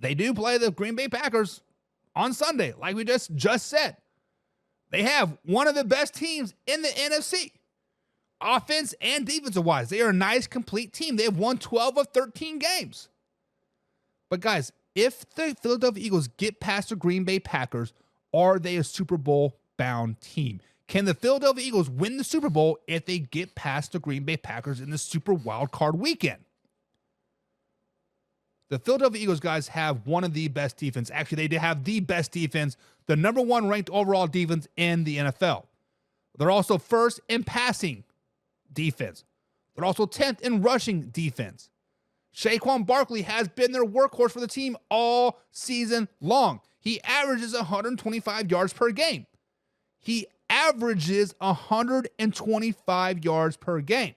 they do play the Green Bay Packers on Sunday, like we just said. They have one of the best teams in the NFC, offense and defensive-wise. They are a nice, complete team. They have won 12 of 13 games. But, guys, if the Philadelphia Eagles get past the Green Bay Packers, are they a Super Bowl-bound team? Can the Philadelphia Eagles win the Super Bowl if they get past the Green Bay Packers in the Super Wild Card weekend? The Philadelphia Eagles, guys, have one of the best defense. Actually, they have the best defense, the number one ranked overall defense in the NFL. They're also first in passing defense. They're also 10th in rushing defense. Saquon Barkley has been their workhorse for the team all season long. He averages 125 yards per game. He averages 125 yards per game.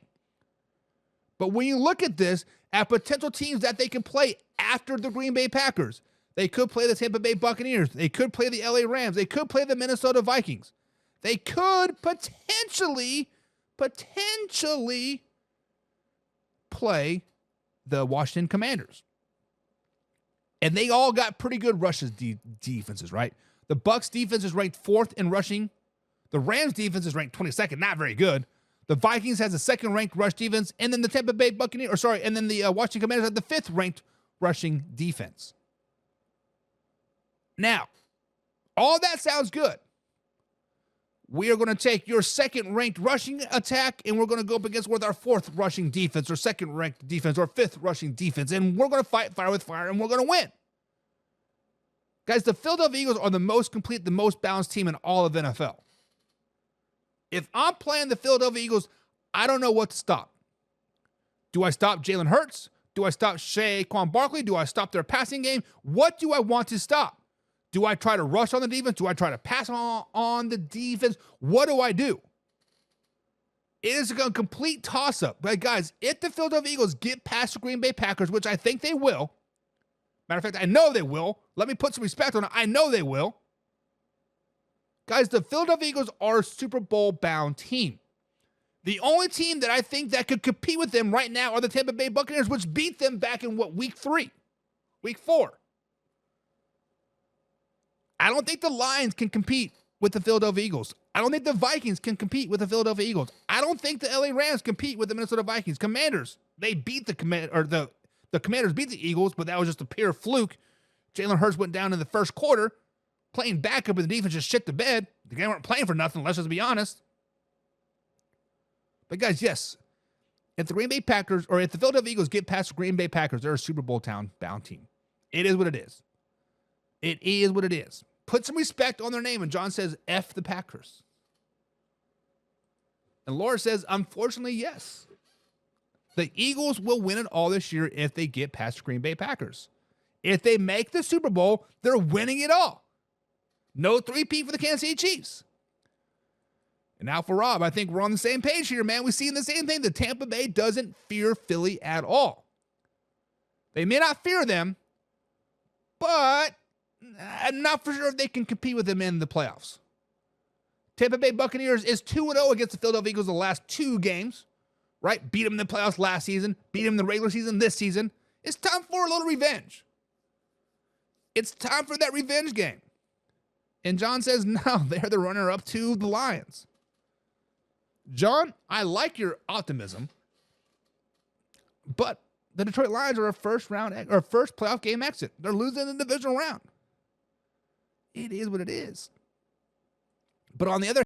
But when you look at this, at potential teams that they can play after the Green Bay Packers, they could play the Tampa Bay Buccaneers. They could play the LA Rams. They could play the Minnesota Vikings. They could potentially play the Washington Commanders. And they all got pretty good rushes defenses, right? The Bucs defense is ranked 4th in rushing. The Rams defense is ranked 22nd, not very good. The Vikings has a 2nd-ranked rush defense, and then the Tampa Bay Buccaneers, and then the Washington Commanders have the 5th-ranked rushing defense. Now, all that sounds good. We are going to take your 2nd-ranked rushing attack, and we're going to go up against with our 4th rushing defense, or 2nd-ranked defense, or 5th rushing defense, and we're going to fight fire with fire, and we're going to win. Guys, the Philadelphia Eagles are the most complete, the most balanced team in all of NFL. If I'm playing the Philadelphia Eagles, I don't know what to stop. Do I stop Jalen Hurts? Do I stop Saquon Barkley? Do I stop their passing game? What do I want to stop? Do I try to rush on the defense? Do I try to pass on the defense? What do I do? It is a complete toss-up. But guys, if the Philadelphia Eagles get past the Green Bay Packers, which I think they will, matter of fact, I know they will. Let me put some respect on it. I know they will. Guys, the Philadelphia Eagles are a Super Bowl-bound team. The only team that I think that could compete with them right now are the Tampa Bay Buccaneers, which beat them back in, week 4. I don't think the Lions can compete with the Philadelphia Eagles. I don't think the Vikings can compete with the Philadelphia Eagles. I don't think the LA Rams compete with the Minnesota Vikings. Commanders, they beat the Commanders beat the Eagles, but that was just a pure fluke. Jalen Hurts went down in the first quarter. Playing backup and the defense just shit the bed. The game weren't playing for nothing, let's just be honest. But guys, yes, if the Green Bay Packers, or if the Philadelphia Eagles get past the Green Bay Packers, they're a Super Bowl bound team. It is what it is. It is what it is. Put some respect on their name. And John says, F the Packers. And Laura says, unfortunately, yes. The Eagles will win it all this year if they get past the Green Bay Packers. If they make the Super Bowl, they're winning it all. No 3-peat for the Kansas City Chiefs. And now for Rob, I think we're on the same page here, man. We're seeing the same thing. The Tampa Bay doesn't fear Philly at all. They may not fear them, but I'm not for sure if they can compete with them in the playoffs. Tampa Bay Buccaneers is 2-0 against the Philadelphia Eagles the last 2 games, right? Beat them in the playoffs last season, beat them in the regular season this season. It's time for a little revenge. It's time for that revenge game. And John says, no, they're the runner-up to the Lions. John, I like your optimism, but the Detroit Lions are a first playoff game exit. They're losing the divisional round. It is what it is. But on the other